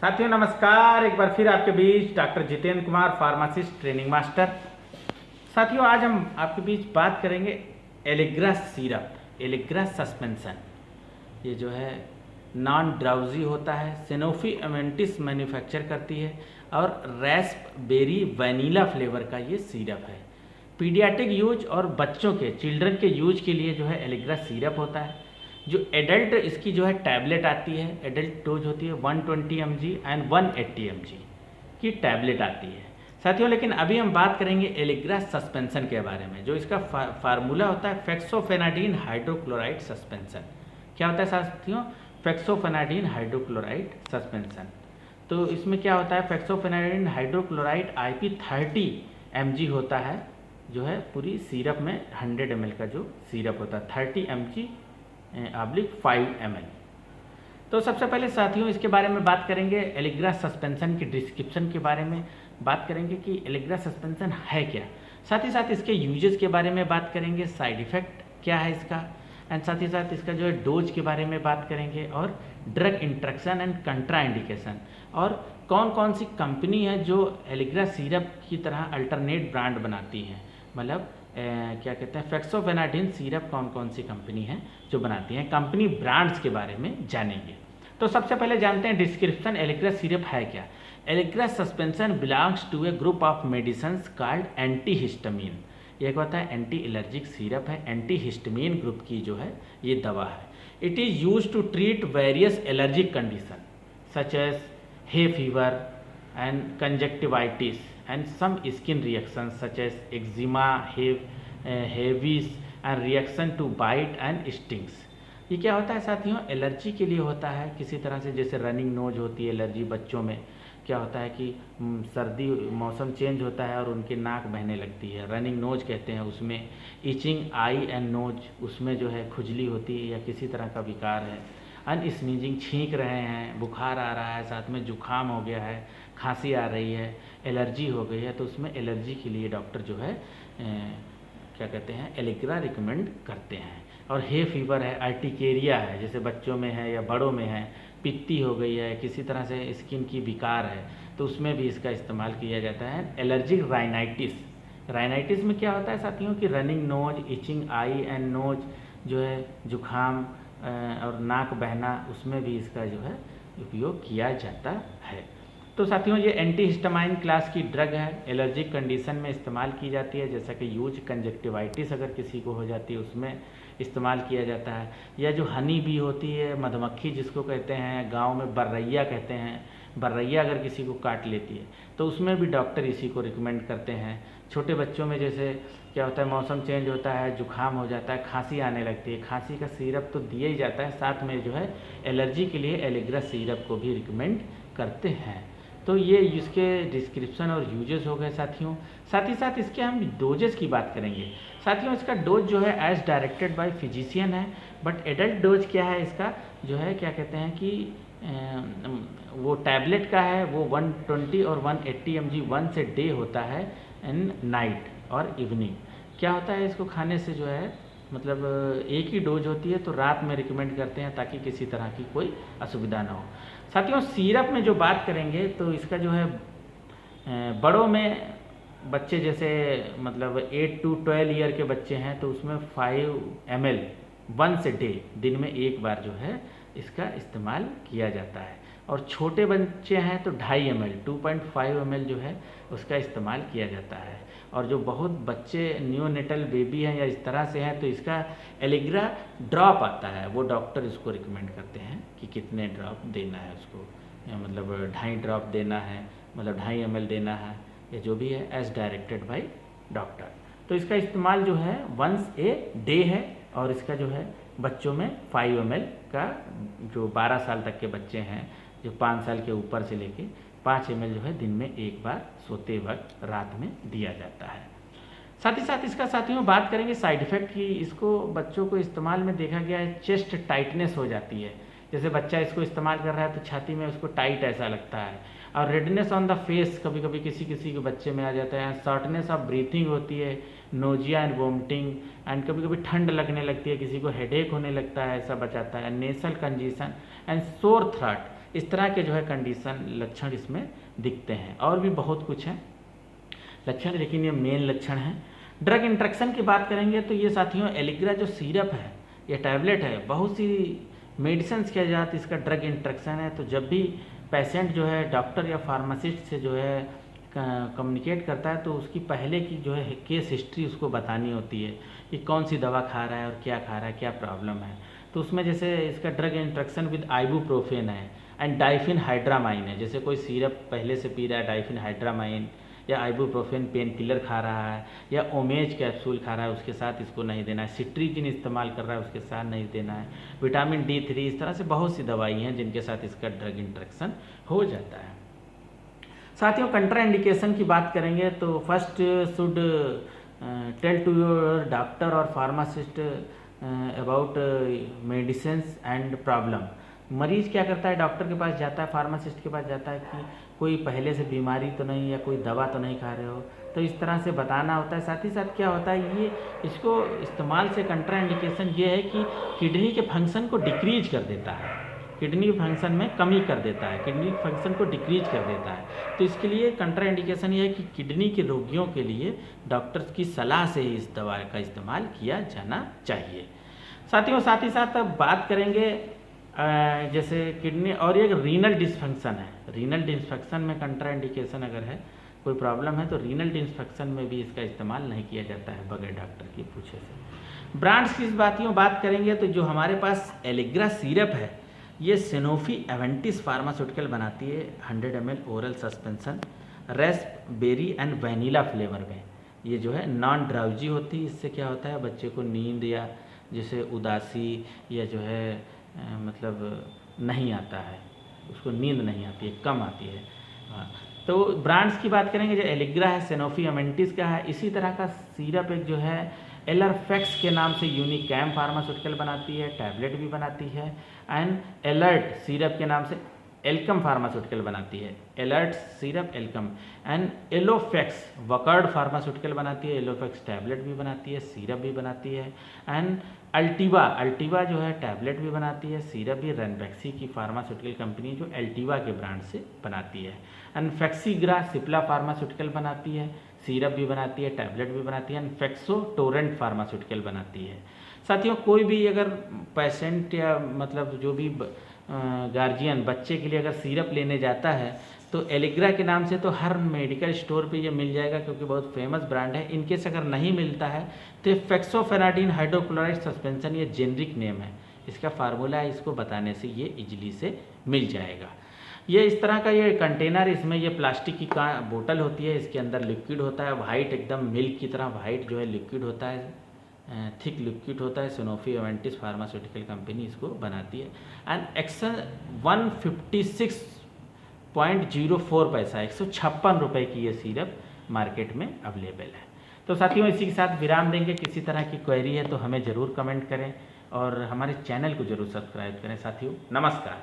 साथियों नमस्कार, एक बार फिर आपके बीच doctor Jitendra Kumar, pharmacist training master. साथियों आज हम आपके बीच बात करेंगे एलेग्रा सिरप, एलेग्रा सस्पेंशन। ये जो है नॉन ड्राउजी होता है, सेनोफी अमेंटिस मैन्युफैक्चर करती है और रास्पबेरी वैनिला फ्लेवर का ये सिरप है। पीडियाट्रिक यूज और बच्चों के चिल्ड्रन के यूज के लिए जो है एलेग्रा सिरप होता है। जो एडल्ट इसकी जो है टैबलेट आती है, एडल्ट डोज होती है 120 mg एंड 180 mg की टैबलेट आती है साथियों। लेकिन अभी हम बात करेंगे एलेग्रा सस्पेंशन के बारे में। जो इसका फार्मूला होता है फेक्सोफेनाडिन हाइड्रोक्लोराइड सस्पेंशन। क्या होता है साथियों? फेक्सोफेनाडिन हाइड्रोक्लोराइड सस्पेंशन। तो इसमें क्या होता है, फेक्सोफेनाडिन हाइड्रोक्लोराइड IP30 mg होता है, जो है पूरी सिरप में 100 ml का जो सिरप होता है 30 mg / 5 ml। तो सबसे पहले साथियों इसके बारे में बात करेंगे, एलेग्रा सस्पेंशन की डिस्क्रिप्शन के बारे में बात करेंगे कि एलेग्रा सस्पेंशन है क्या। साथ ही साथ इसके यूजेस के बारे में बात करेंगे, साइड इफेक्ट क्या है इसका, एंड साथ ही साथ इसका जो है डोज के बारे में बात करेंगे, और ड्रग इंट्रैक्शन एंड कंट्रा इंडिकेशन, और कौन कौन सी कंपनी है जो एलेग्रा सिरप की तरह अल्टरनेट ब्रांड बनाती है। मतलब क्या कहते हैं, फेक्सोफेनाडिन सिरप कौन कौन सी कंपनी है जो बनाती हैं, कंपनी ब्रांड्स के बारे में जानेंगे। तो सबसे पहले जानते हैं डिस्क्रिप्शन, एलेग्रा सिरप है क्या। Allegra suspension belongs to a group of medicines called antihistamine. एक होता है एंटी एलर्जिक सिरप है, एंटीहिस्टामिन ग्रुप की जो है ये दवा है। It is use to treat various allergic condition such as hay fever and conjunctivitis and some skin reactions such as eczema, haves and reaction to bite and stings। ये क्या होता है साथियों, एलर्जी के लिए होता है किसी तरह से। जैसे रनिंग नोज होती है एलर्जी बच्चों में, क्या होता है कि सर्दी मौसम चेंज होता है और उनकी नाक बहने लगती है, रनिंग नोज कहते हैं उसमें। इचिंग आई एंड नोज, उसमें जो है खुजली होती है या किसी तरह का विकार है। अनस्नीजिंग, छींक रहे हैं, बुखार आ रहा है, साथ में जुखाम हो गया है, खांसी आ रही है, एलर्जी हो गई है, तो उसमें एलर्जी के लिए डॉक्टर जो है क्या कहते हैं, एलेग्रा रिकमेंड करते हैं। और हे फीवर है, अर्टिकेरिया है, जैसे बच्चों में है या बड़ों में है, पित्ती हो गई है, किसी तरह से स्किन की विकार है, तो उसमें भी इसका इस्तेमाल किया जाता है। एलर्जिक राइनाइटिस, राइनाइटिस में क्या होता है साथियों कि running nose, itching eye and nose, जो है जुखाम और नाक बहना, उसमें भी इसका जो है उपयोग किया जाता है। तो साथियों ये एंटीहिस्टामाइन क्लास की ड्रग है, एलर्जिक कंडीशन में इस्तेमाल की जाती है, जैसा कि यूज कंजक्टिवाइटिस अगर किसी को हो जाती है उसमें इस्तेमाल किया जाता है। या जो हनी बी होती है, मधुमक्खी जिसको कहते हैं, गांव में बर्रैया कहते हैं, बर्रैया अगर किसी को काट लेती है तो उसमें भी डॉक्टर इसी को रिकमेंड करते हैं। छोटे बच्चों में जैसे क्या होता है, मौसम चेंज होता है, जुखाम हो जाता है, खांसी आने लगती है, खांसी का सिरप तो दिया ही जाता है, साथ में जो है एलर्जी के लिए एलेग्रा सिरप को भी रिकमेंड करते हैं। तो ये इसके डिस्क्रिप्शन और यूजेस हो गए साथियों। साथ ही साथ इसके हम डोजेस की बात करेंगे साथियों। इसका डोज जो है एज डायरेक्टेड बाय फिजिशियन है, बट एडल्ट डोज क्या है इसका, जो है क्या कहते हैं कि वो टैबलेट का है, वो 120 और 180 mg वंस ए डे होता है, इन नाइट और इवनिंग। क्या होता है, इसको खाने से जो है मतलब एक ही डोज होती है, तो रात में रिकमेंड करते हैं ताकि किसी तरह की कोई असुविधा ना हो। साथियों सिरप में जो बात करेंगे तो इसका जो है बड़ों में, बच्चे जैसे मतलब 8 to 12 ईयर के बच्चे हैं तो उसमें 5 ml वंस ए डे, दिन में एक बार जो है इसका इस्तेमाल किया जाता है। और छोटे बच्चे हैं तो 2.5 ml 2.5 ml जो है उसका इस्तेमाल किया जाता है। और जो बहुत बच्चे नियोनेटल बेबी हैं या इस तरह से हैं तो इसका एलेग्रा ड्रॉप आता है, वो डॉक्टर इसको रिकमेंड करते हैं कि कितने ड्रॉप देना है उसको, मतलब 2.5 ड्रॉप देना है, मतलब 2.5 ml देना है, या जो भी है एज डायरेक्टेड बाय डॉक्टर। तो इसका इस्तेमाल जो है वंस ए डे है, और इसका जो है बच्चों में 5 ml का, जो 12 साल तक के बच्चे हैं, जो 5 साल के ऊपर से लेके 5 ml जो है दिन में एक बार सोते वक्त रात में दिया जाता है। साथ ही साथ इसका साथियों बात करेंगे साइड इफेक्ट की। इसको बच्चों को इस्तेमाल में देखा गया है, चेस्ट टाइटनेस हो जाती है, जैसे बच्चा इसको इस्तेमाल कर रहा है तो छाती में उसको टाइट ऐसा लगता है, और रेडनेस ऑन द फेस कभी कभी किसी किसी के बच्चे में आ जाता है, शॉर्टनेस ऑफ ब्रीथिंग होती है, नोजिया एंड वोमिटिंग, एंड कभी कभी ठंड लगने लगती है, किसी को हेडेक होने लगता है, ऐसा बचाता है, नेसल कंजेशन एंड सोर थ्रोट, इस तरह के जो है कंडीशन लक्षण इसमें दिखते हैं। और भी बहुत कुछ है लक्षण, लेकिन ये मेन लक्षण है। ड्रग इंट्रैक्शन की बात करेंगे तो ये साथियों एलिग्रा जो सिरप है या टैबलेट है, बहुत सी मेडिसिन के साथ इसका ड्रग इंट्रैक्शन है। तो जब भी पेशेंट जो है डॉक्टर या फार्मासिस्ट से जो है कम्युनिकेट करता है तो उसकी पहले की जो है केस हिस्ट्री उसको बतानी होती है कि कौन सी दवा खा रहा है और क्या खा रहा है, क्या प्रॉब्लम है। तो उसमें जैसे इसका ड्रग इंट्रैक्शन विद आइबुप्रोफेन है एंड डाइफिनहाइड्रामाइन है। जैसे कोई सिरप पहले से पी रहा है डाइफिनहाइड्रामाइन या आइबुप्रोफेन पेन किलर खा रहा है या ओमेज कैप्सूल खा रहा है, उसके साथ इसको नहीं देना है। सिट्रीजिन इस्तेमाल कर रहा है, उसके साथ नहीं देना है। विटामिन D3, इस तरह से बहुत सी दवाई हैं जिनके साथ इसका ड्रग इंट्रैक्शन हो जाता है। साथियों कंट्रा इंडिकेशन की बात करेंगे तो first should tell to your doctor और pharmacist about medicine and problem. मरीज क्या करता है, डॉक्टर के पास जाता है, फार्मासिस्ट के पास जाता है कि कोई पहले से बीमारी तो नहीं या कोई दवा तो नहीं खा रहे हो, तो इस तरह से बताना होता है। साथ ही साथ क्या होता है, ये इसको इस्तेमाल से कंट्रा इंडिकेशन ये है कि किडनी के फंक्शन को डिक्रीज कर देता है, किडनी के फंक्शन में कमी कर देता है, किडनी के फंक्शन को डिक्रीज कर देता है। तो इसके लिए कंट्रा इंडिकेशन ये है कि किडनी के रोगियों के लिए डॉक्टर की सलाह से ही इस दवा का इस्तेमाल किया जाना चाहिए। साथियों साथ ही साथ अब बात करेंगे जैसे किडनी और एक रीनल डिसफंक्शन है। रीनल डिसफंक्शन में कंट्रा इंडिकेशन अगर है, कोई प्रॉब्लम है, तो रीनल डिसफंक्शन में भी इसका इस्तेमाल नहीं किया जाता है बगैर डॉक्टर की पूछे से। ब्रांड्स की बात करेंगे तो जो हमारे पास एलिग्रा सिरप है ये सेनोफी एवेंटिस फार्मास्यूटिकल बनाती है 100 ml oral suspension Raspberry and vanilla flavour में। ये जो है नॉन ड्राउजी होती है। इससे क्या होता है, बच्चे को नींद या जैसे उदासी या जो है मतलब नहीं आता है, उसको नींद नहीं आती है, कम आती है। हाँ, तो ब्रांड्स की बात करेंगे जो एलिग्रा है सेनोफी एवेंटिस का है। इसी तरह का सिरप एक जो है एलरफेक्स के नाम से यूनिकैम फार्मास्यूटिकल बनाती है, टैबलेट भी बनाती है। एंड एलर्ट सिरप के नाम से एल्कम फार्मास्यूटिकल बनाती है, एलर्ट सिरप एल्कम। एंड एलोफेक्स वकर्ड फार्मास्यूटिकल बनाती है, एलोफेक्स टैबलेट भी बनाती है, सिरप भी बनाती है। एंड अल्टीवा जो है टैबलेट भी बनाती है, सिरप भी रनबैक्सी की फार्मास्यूटिकल कंपनी जो अल्टीवा के ब्रांड से बनाती है। एंड फेक्सीग्रा सिप्ला फार्मास्यूटिकल बनाती है, सिरप भी बनाती है, टैबलेट भी बनाती है। एंड फेक्सो टोरेंट फार्मास्यूटिकल बनाती है। साथियों कोई भी अगर पेशेंट या मतलब जो भी गार्जियन बच्चे के लिए अगर सिरप लेने जाता है तो एलिग्रा के नाम से तो हर मेडिकल स्टोर पे ये मिल जाएगा क्योंकि बहुत फेमस ब्रांड है। इनकेस अगर नहीं मिलता है तो फेक्सोफेनाडिन हाइड्रोक्लोराइड सस्पेंशन ये जेनरिक नेम है, इसका फार्मूला है, इसको बताने से ये इजली से मिल जाएगा। ये इस तरह का ये कंटेनर, इसमें ये प्लास्टिक की बोतल होती है, इसके अंदर लिक्विड होता है, वाइट एकदम मिल्क की तरह वाइट जो है लिक्विड होता है, थिक लिक्विड होता है। सेनोफी एवेंटिस फार्मास्यूटिकल कंपनी इसको बनाती है। एंड एक्शन 156.04 पैसा, 156 रुपये की ये सिरप मार्केट में अवेलेबल है। तो साथियों इसी के साथ विराम देंगे। किसी तरह की क्वेरी है तो हमें ज़रूर कमेंट करें और हमारे चैनल को ज़रूर सब्सक्राइब करें। साथियों नमस्कार।